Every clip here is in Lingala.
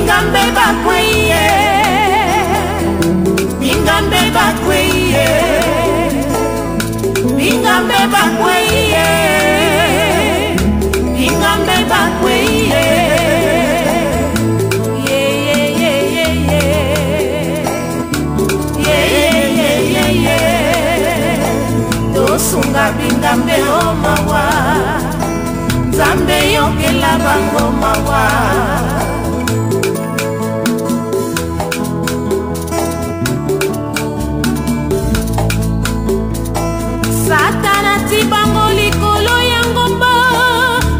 bingambe bakweye, bingambe bakweye, bingambe bakweye, bingambe bakweye. Sunga bingambe o mawa, Nzambe yokela bango mawa. Satana ti bango likolo ya ngomba,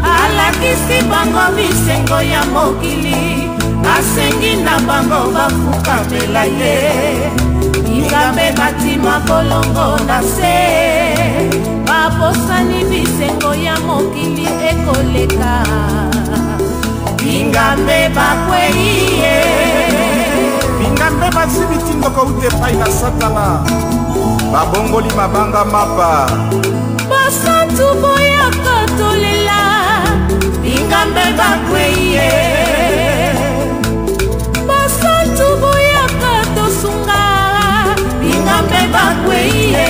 alakisi bango bisengo ya mokili, asengi na bango bafukamela ye. Bingambe batima bolongo na se, baposani bisengo ya mokili ekoleka. Bingambe bakweye, bingambe bazibitindo kaute pai na Satana, babongoli mabanga mapa. Basantu boya kotolela, bingambe bakweye, basantu boya kotosunga, bingambe bakweye.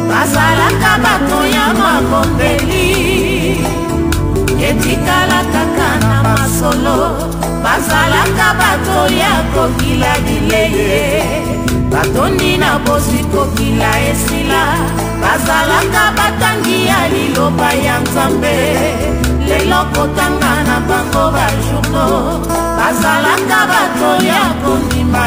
Bazalaka bato ya mabombeli, etikala kaka na masolo. Bazalaka bato ya kokila bileye, batoni na bosi kokila esila. Bazalaka batangi ya liloba ya Nzambe, lelo kotanga na bango bajourno. Bazalaka bato ya kondima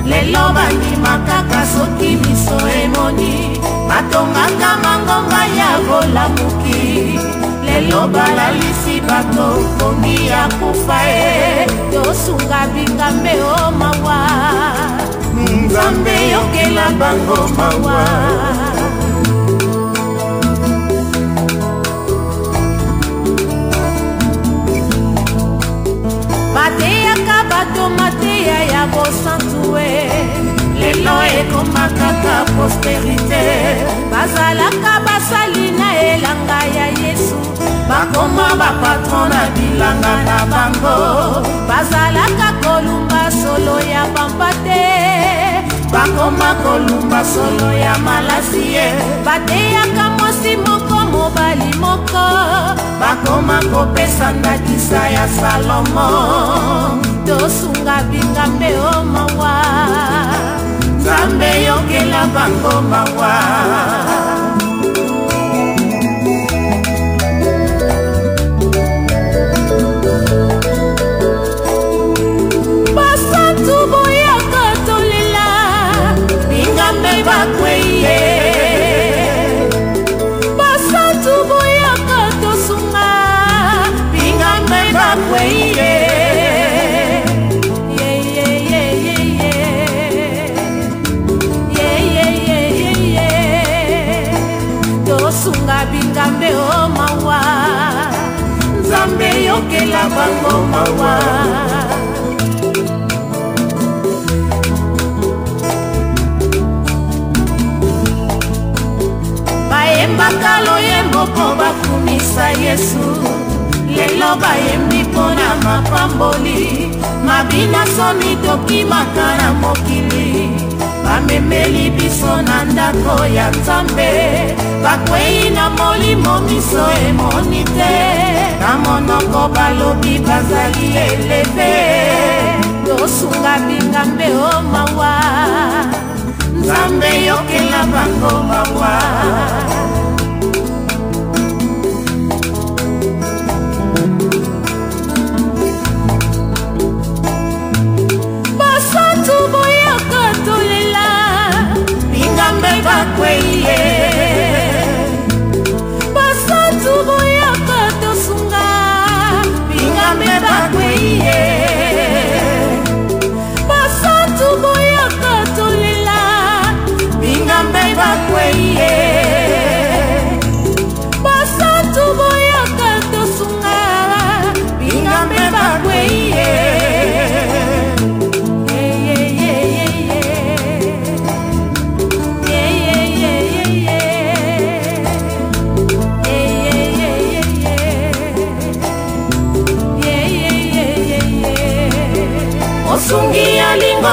lelo bandima kaka soki miso emoni. Batongaka mangonga ya bolamuki, lelo balalisi bato pongi ya kufa tosunga bingambe o mawa. Nzambe yokela bango mawa. Mateyaka bato mateya ya bosantue, lelo ekomakaka posterite. Bazalaka basali na elanga ya Yesu, bakoma bapatron na bilanga na bango. Bazalaka kolumba solo ya bambate, bakoma kolumba solo ya malasie. Bateyaka mosi moko mobali moko, bakoma kopesa ndakisa ya Salomo. Tosunga bingambe o mawa, Nzambe yokela bango mawa. Basantu boya kotolela, bingambe bakweye, basantu boya kotosunga, bingambe bakweye. Sunga bingambe o mawa, Nzambe yokela bango mawa. Bayembaka loyembo po bakumisa Yesu, lelo bayembi pona mapamboli. Mabina soni tokimaka na mokili, bamemeli biso na ndako ya Nzambe. Bakwei na molimo miso emoni te, na monoko balobi bazali eleve. Tosunga bingambe o mawa, Nzambe yokela bango mawa. Basantu boya kotolela, bingambe bakweye, basantu boya kotosunga, bingambe bakweye, basantu boya kotolela, bingambe bakweye.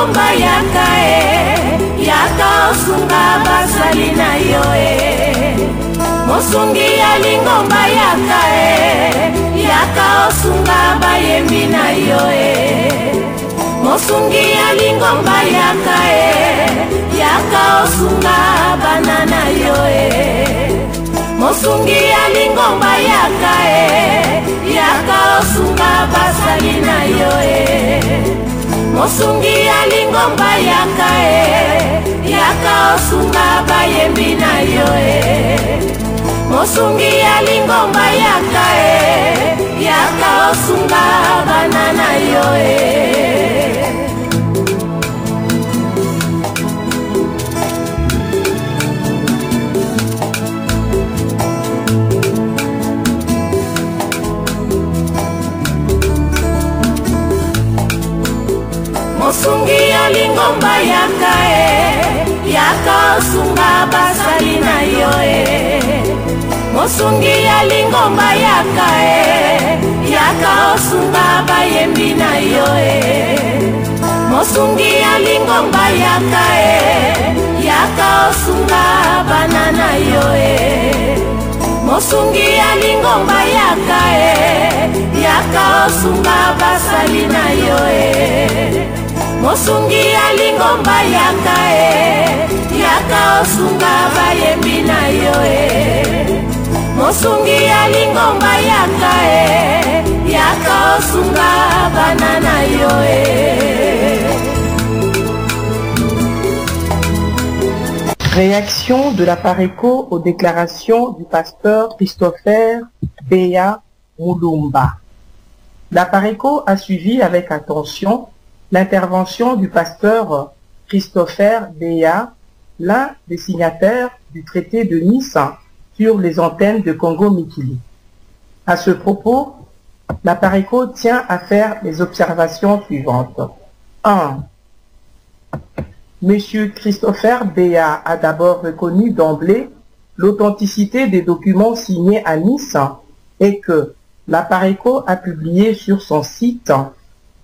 lingomba yaka yaka osunga basali na yo mosungi ya lingomba yaka yaka osunga bayembi na yo mosungi ya lingomba yaka yaka osunga bana na yo mosungi ya lingomba yaka yaka osunga basali na yo mosungi ya lingomba yaka yaka osunga bayembi na yo mosungi ya lingomba yaka yaka osunga bana na yo mosungi ya lingomba yaka yaka osunga basali na yo mosungi ya lingomba yaka yaka osunga bayembi na yo mosungi ya lingomba yaka yaka osunga bana na yo mosungi ya lingomba yaka yaka osunga basali na yo mosungi ya lingomba yaka yaka osunga bayembi na yo mosungi ya lingomba yaka yaka osunga bana na yo Réaction de la Pareco aux déclarations du pasteur Christopher Beya Mulumba. La Pareco a suivi avec attention l'intervention du pasteur Christopher Beya, l'un des signataires du traité de Nice sur les antennes de Congo-Mikili. À ce propos, la Pareco tient à faire les observations suivantes. 1. Monsieur Christopher Beya a d'abord reconnu d'emblée l'authenticité des documents signés à Nice et que la Pareco a publié sur son site,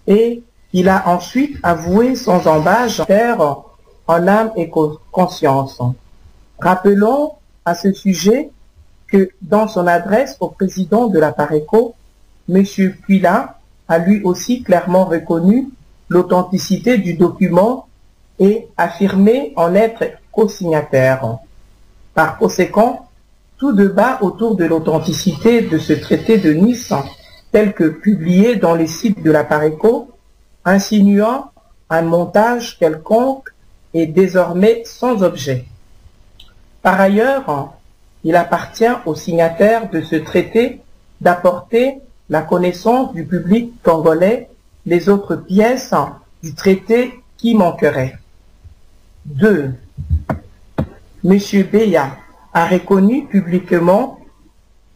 et il a ensuite avoué sans embâche en âme et conscience. Rappelons à ce sujet que dans son adresse au président de la Pareco, M. Puila a lui aussi clairement reconnu l'authenticité du document et affirmé en être co-signataire. Par conséquent, tout débat autour de l'authenticité de ce traité de Nice, tel que publié dans les sites de la Pareco, insinuant un montage quelconque, est désormais sans objet. Par ailleurs, il appartient aux signataires de ce traité d'apporter la connaissance du public congolais les autres pièces du traité qui manqueraient. 2. M. Beya a reconnu publiquement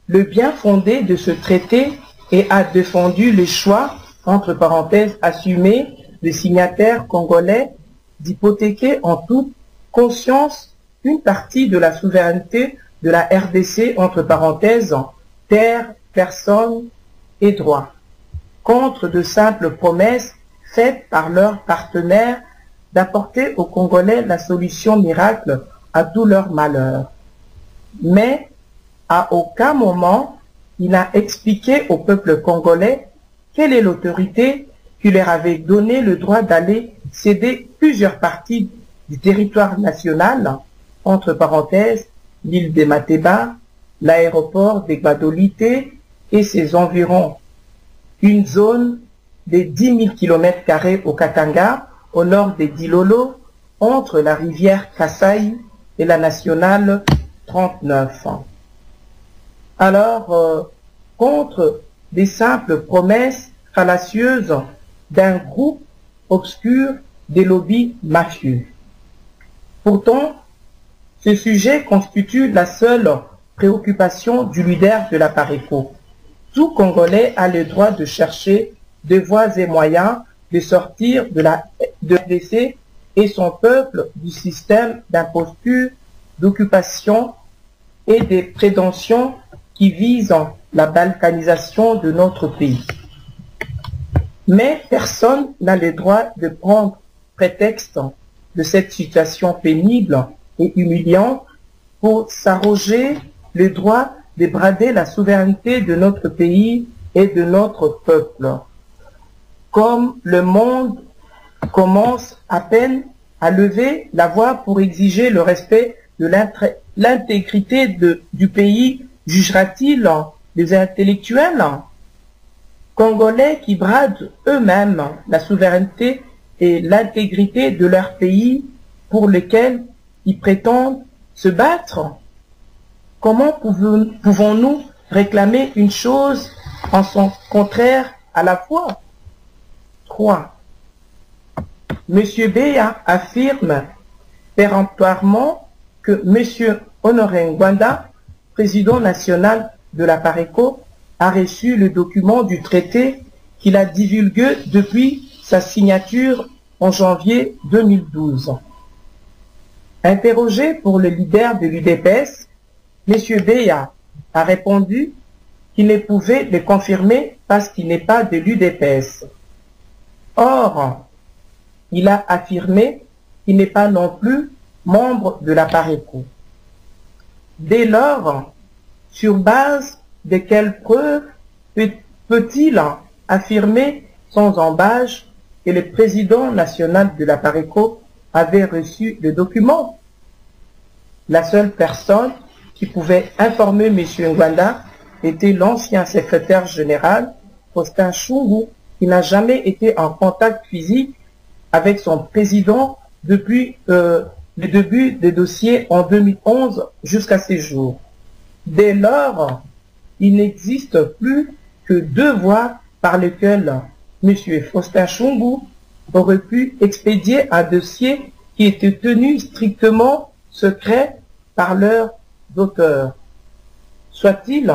le bien fondé de ce traité et a défendu le choix, entre parenthèses assumé, des signataires congolais d'hypothéquer en toute conscience une partie de la souveraineté de la RDC, entre parenthèses, terre, personne et droit, contre de simples promesses faites par leurs partenaires d'apporter aux Congolais la solution miracle à tout leur malheur. Mais à aucun moment il n'a expliqué au peuple congolais quelle est l'autorité qui leur avait donné le droit d'aller céder plusieurs parties du territoire national, entre parenthèses, l'île de Mateba, l'aéroport de Gbadolité et ses environs, une zone de 10 000 km² au Katanga, au nord de Dilolo, entre la rivière Kasaï et la nationale 39. Alors, contre des simples promesses fallacieuses d'un groupe obscur des lobbies mafieux. Pourtant, ce sujet constitue la seule préoccupation du leader de la Pareco. Tout Congolais a le droit de chercher des voies et moyens de sortir de la RDC et son peuple du système d'imposture, d'occupation et des prétentions qui visent la balkanisation de notre pays. Mais personne n'a le droit de prendre prétexte de cette situation pénible et humiliante pour s'arroger le droit de brader la souveraineté de notre pays et de notre peuple. Comme le monde commence à peine à lever la voix pour exiger le respect de l'intégrité du pays, jugera-t-il les intellectuels congolais qui bradent eux-mêmes la souveraineté et l'intégrité de leur pays pour lequel ils prétendent se battre? Comment pouvons-nous réclamer une chose en son contraire à la fois? 3. M. Beya affirme péremptoirement que M. Honoré Ngwanda, président national de la PARECO, a reçu le document du traité qu'il a divulgué depuis sa signature en janvier 2012. Interrogé pour le leader de l'UDPS, M. Beya a répondu qu'il ne pouvait le confirmer parce qu'il n'est pas de l'UDPS. Or, il a affirmé qu'il n'est pas non plus membre de la PARECO. Dès lors, sur base de quelles preuves peut-il affirmer sans embâche que le président national de la PARECO avait reçu le document? La seule personne qui pouvait informer M. Ngwanda était l'ancien secrétaire général, Faustin Chungu, qui n'a jamais été en contact physique avec son président depuis le début des dossiers en 2011 jusqu'à ces jours. Dès lors, il n'existe plus que 2 voies par lesquelles M. Faustin Chungu aurait pu expédier un dossier qui était tenu strictement secret par leurs auteurs. Soit-il,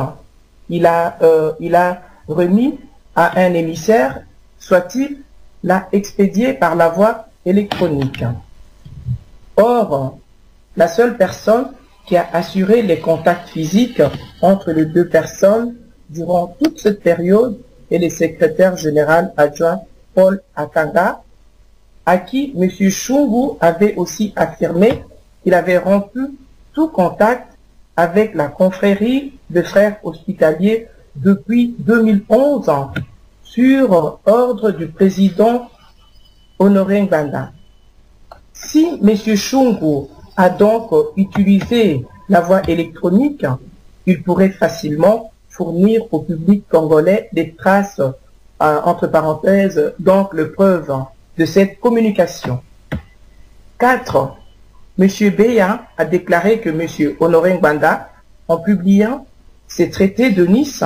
il a remis à un émissaire, soit-il l'a expédié par la voie électronique. Or, la seule personne qui a assuré les contacts physiques entre les 2 personnes durant toute cette période est le secrétaire général adjoint Paul Akanga, à qui M. Chungu avait aussi affirmé qu'il avait rompu tout contact avec la confrérie de frères hospitaliers depuis 2011 sur ordre du président Honoré Ngwanda. Si M. Chungu a donc utilisé la voie électronique, il pourrait facilement fournir au public congolais des traces, entre parenthèses, donc le preuve de cette communication. 4. M. Beya a déclaré que M. Honoré Ngwanda, en publiant ses traités de Nice,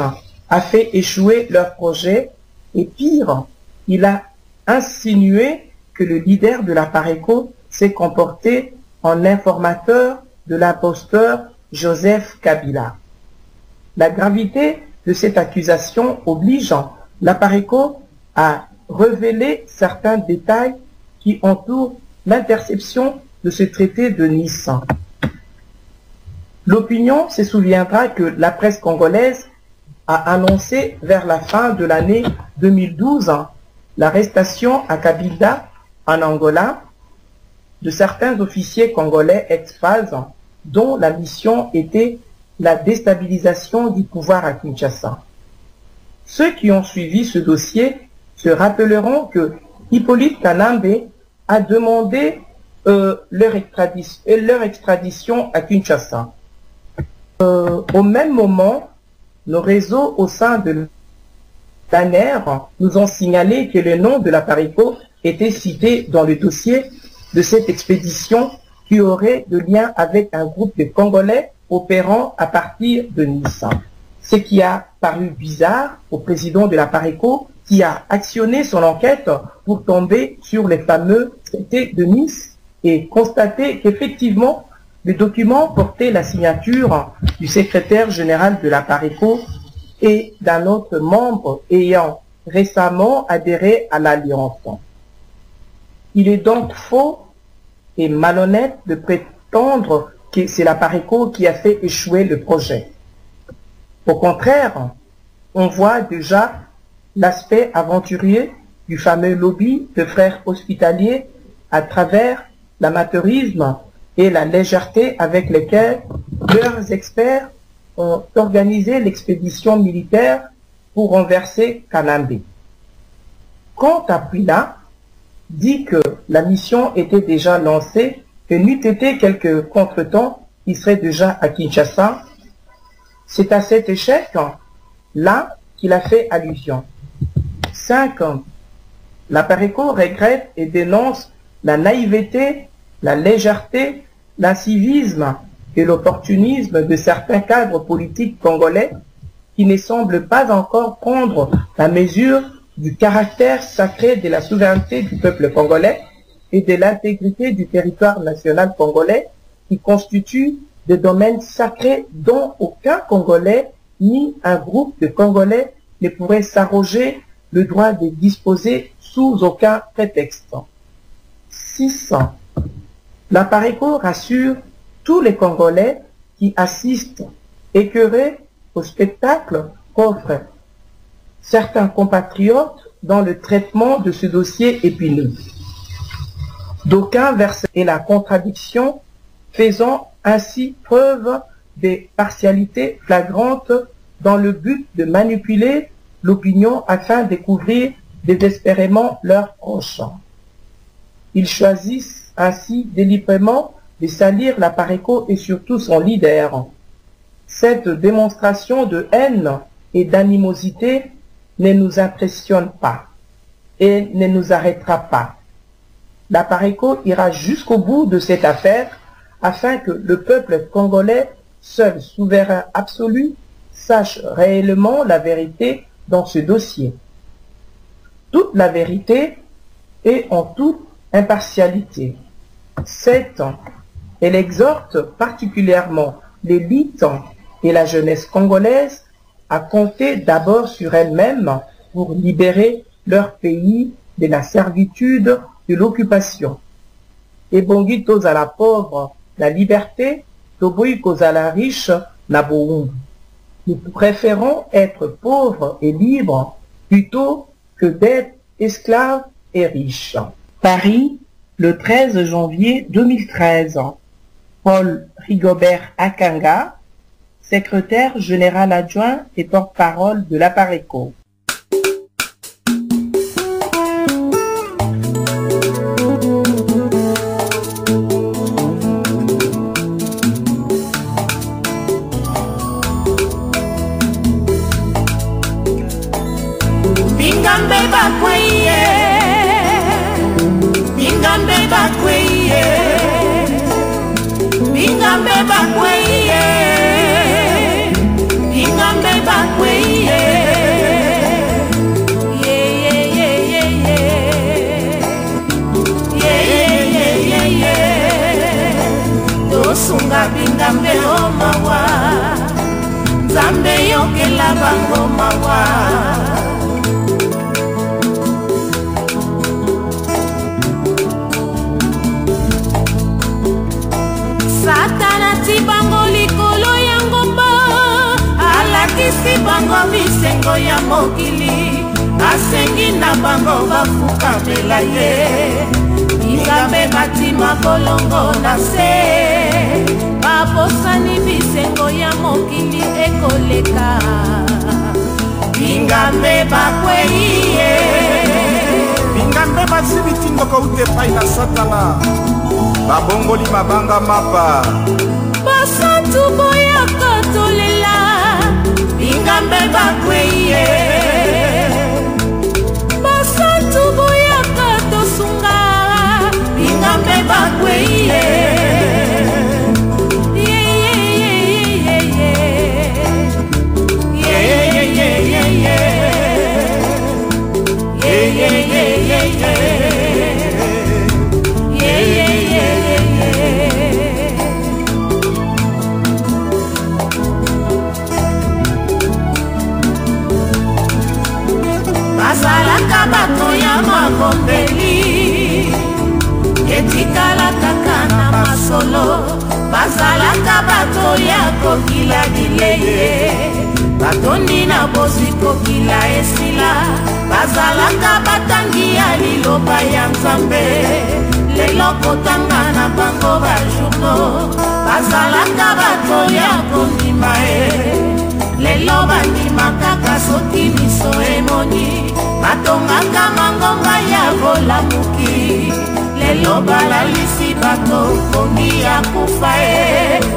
a fait échouer leur projet et pire, il a insinué que le leader de la PARECO s'est comporté en informateur de l'imposteur Joseph Kabila. La gravité de cette accusation oblige la PARECO à révéler certains détails qui entourent l'interception de ce traité de Nice. L'opinion se souviendra que la presse congolaise a annoncé vers la fin de l'année 2012 l'arrestation à Cabinda, en Angola, de certains officiers congolais ex-phase dont la mission était la déstabilisation du pouvoir à Kinshasa. Ceux qui ont suivi ce dossier se rappelleront que Hippolyte Kanambe a demandé leur extradition à Kinshasa. Au même moment, nos réseaux au sein de l'ANER nous ont signalé que le nom de la PARECO était cité dans le dossier de cette expédition qui aurait de lien avec un groupe de Congolais opérant à partir de Nice. Ce qui a paru bizarre au président de la PARECO qui a actionné son enquête pour tomber sur les fameux traités de Nice et constater qu'effectivement le document portait la signature du secrétaire général de la PARECO et d'un autre membre ayant récemment adhéré à l'Alliance. Il est donc faux et malhonnête de prétendre que c'est la PARECO qui a fait échouer le projet. Au contraire, on voit déjà l'aspect aventurier du fameux lobby de frères hospitaliers à travers l'amateurisme et la légèreté avec lesquels leurs experts ont organisé l'expédition militaire pour renverser Kanambe. Quant à Pwila, dit que la mission était déjà lancée et n'eût été quelques contretemps, il serait déjà à Kinshasa. C'est à cet échec-là qu'il a fait allusion. 5. La Pareco regrette et dénonce la naïveté, la légèreté, l'incivisme et l'opportunisme de certains cadres politiques congolais qui ne semblent pas encore prendre la mesure du caractère sacré de la souveraineté du peuple congolais et de l'intégrité du territoire national congolais qui constituent des domaines sacrés dont aucun Congolais ni un groupe de Congolais ne pourrait s'arroger le droit de disposer sous aucun prétexte. 6. La Pareco rassure tous les Congolais qui assistent écœurés au spectacle qu'offrent certains compatriotes dans le traitement de ce dossier épineux. D'aucuns versent et la contradiction, faisant ainsi preuve de partialité flagrante dans le but de manipuler l'opinion afin de couvrir désespérément leurs proches. Ils choisissent ainsi délibérément de salir la Pareco et surtout son leader. Cette démonstration de haine et d'animosité ne nous impressionne pas et ne nous arrêtera pas. La Pareco ira jusqu'au bout de cette affaire afin que le peuple congolais, seul souverain absolu, sache réellement la vérité dans ce dossier. Toute la vérité et en toute impartialité. 7. Elle exhorte particulièrement l'élite et la jeunesse congolaise à compter d'abord sur elle-même pour libérer leur pays de la servitude de l'occupation. Et bongi à la pauvre la liberté, toboyi à la riche la boum. Nous préférons être pauvres et libres plutôt que d'être esclaves et riches. Paris, le 13 janvier 2013. Paul Rigobert Akanga, secrétaire général adjoint et porte-parole de la Pareco. Sunga bingambe o mawa Zambe yoke la bango mawa Satana ti bango likolo ya ngomba Alakisi bango bisengo ya mokili Asengi na bango bafuka belaye Ingambe batima bolongo na se Babosani bisengo ya mokili ekoleka Ingambe bakweye Ingambe basibitindoko utepai na satana Babongoli mabanga mapa Basantu boya kotolela Ingambe bakweye Basantu boya kotosunga Ingambe bakweye Bazalaka bato ya mabombeli Etikala kaka na masolo Bazalaka bato ya kokila dileye Batondi na bozi kokila esila Bazalaka batangi ya liloba ya Nzambe lelo kotanga na bango bajourno bazalaka bato ya kondima lelo bandima kaka soki miso emoni batongaka mangomba ya bolamuki lelo balalisi bato pongi ya kufa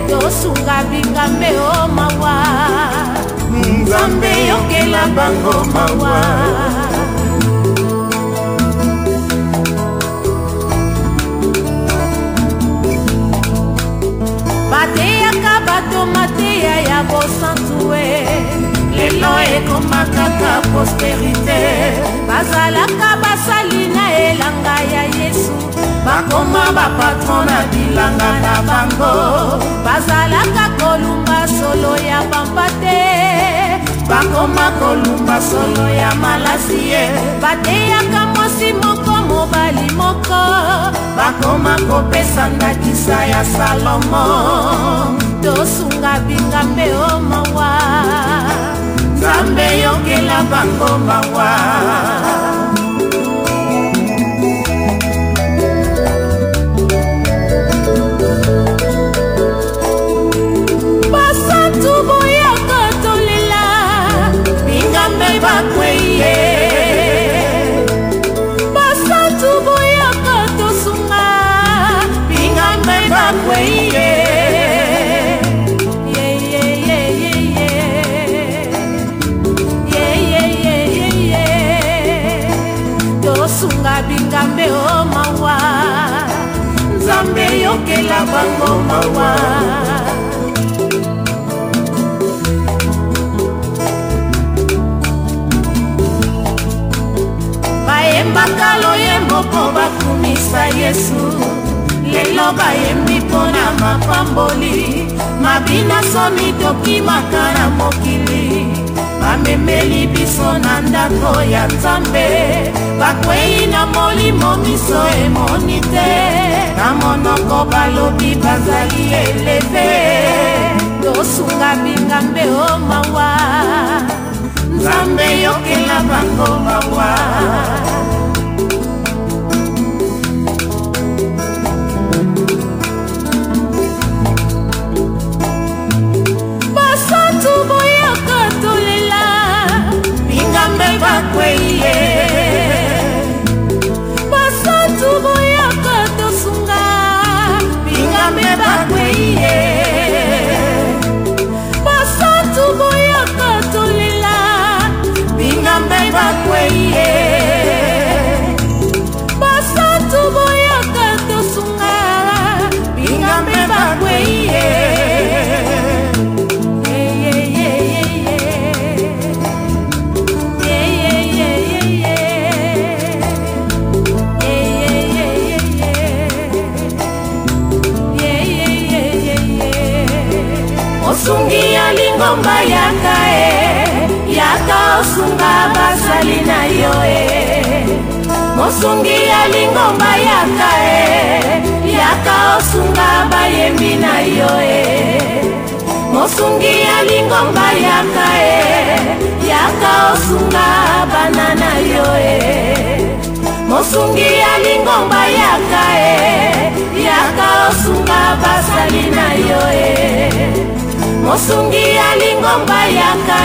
tosunga bingambe o mawa Nzambe yokela bango mawa bateyaka bato mateya ya bosantue lelo ekomakaka prospérité bazalaka basali na elanga ya Yesu bakoma bapatron na bilanga na bango bazalaka kolumba solo ya bambate bakoma kolumba solo ya malasie bateyaka mosi moko mobali moko bakoma kopesa ndakisa ya Salomo tosunga bingambe o mawa Nzambe yokela bango mawa basatu boyaka tolela bingambe bakweye basatu boyaka tosunga bingambe bakweye tosunga bingambe o mawa Nzambe yokela bango mawa bayembaka loyembo mpo bakumisa Yesu lelo bayembi mpona mapamboli mabina soni tokimaka na mokili bamemeli biso na ndako ya Nzambe bakwei na molimo miso emoni te na monoko balobi bazali eleve tosunga bingambe o mawa Nzambe yokela bango mawa basatu boyaka tolela bingambe bakweye basatu boyaka tosunga bingambe bakweye basatu boyaka tolela bingambe bakweye basatu boyaka tosunga bingambe bakweye Osungi ya lingomba yaka yaka osunga basali na yo Mosungi ya lingomba yaka yaka osunga bayembi na yo Mosungi ya lingomba yaka yaka osunga bana na yo Mosungi ya lingomba yaka yaka osunga basali na yo Mosungi ya lingomba yaka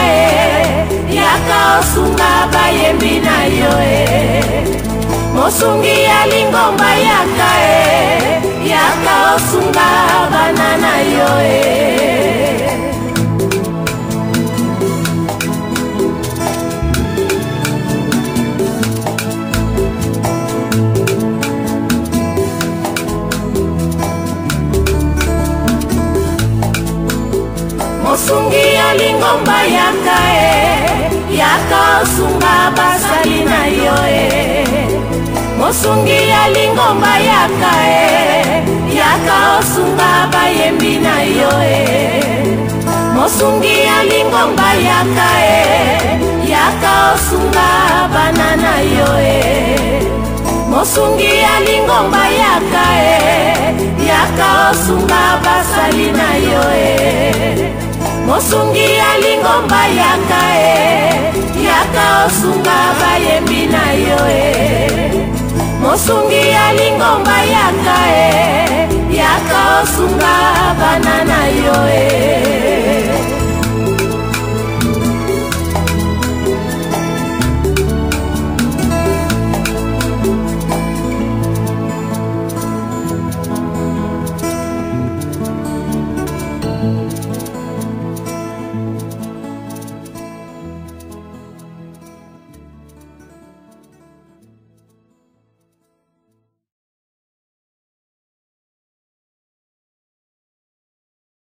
yaka osunga bayembi na yo Mosungi ya lingomba yaka yaka osunga bana na yo Mosungi ya lingomba yaka yaka osunga basali na yo Mosungi ya lingomba yaka yaka osunga bayembi na yo Mosungi ya lingomba yaka yaka osunga bana na yo Mosungi ya lingomba yaka yaka osunga basali na yo Mosungi ya lingomba yaka yaka osunga bayembi na yo mosungi ya lingomba yaka e yaka osunga banana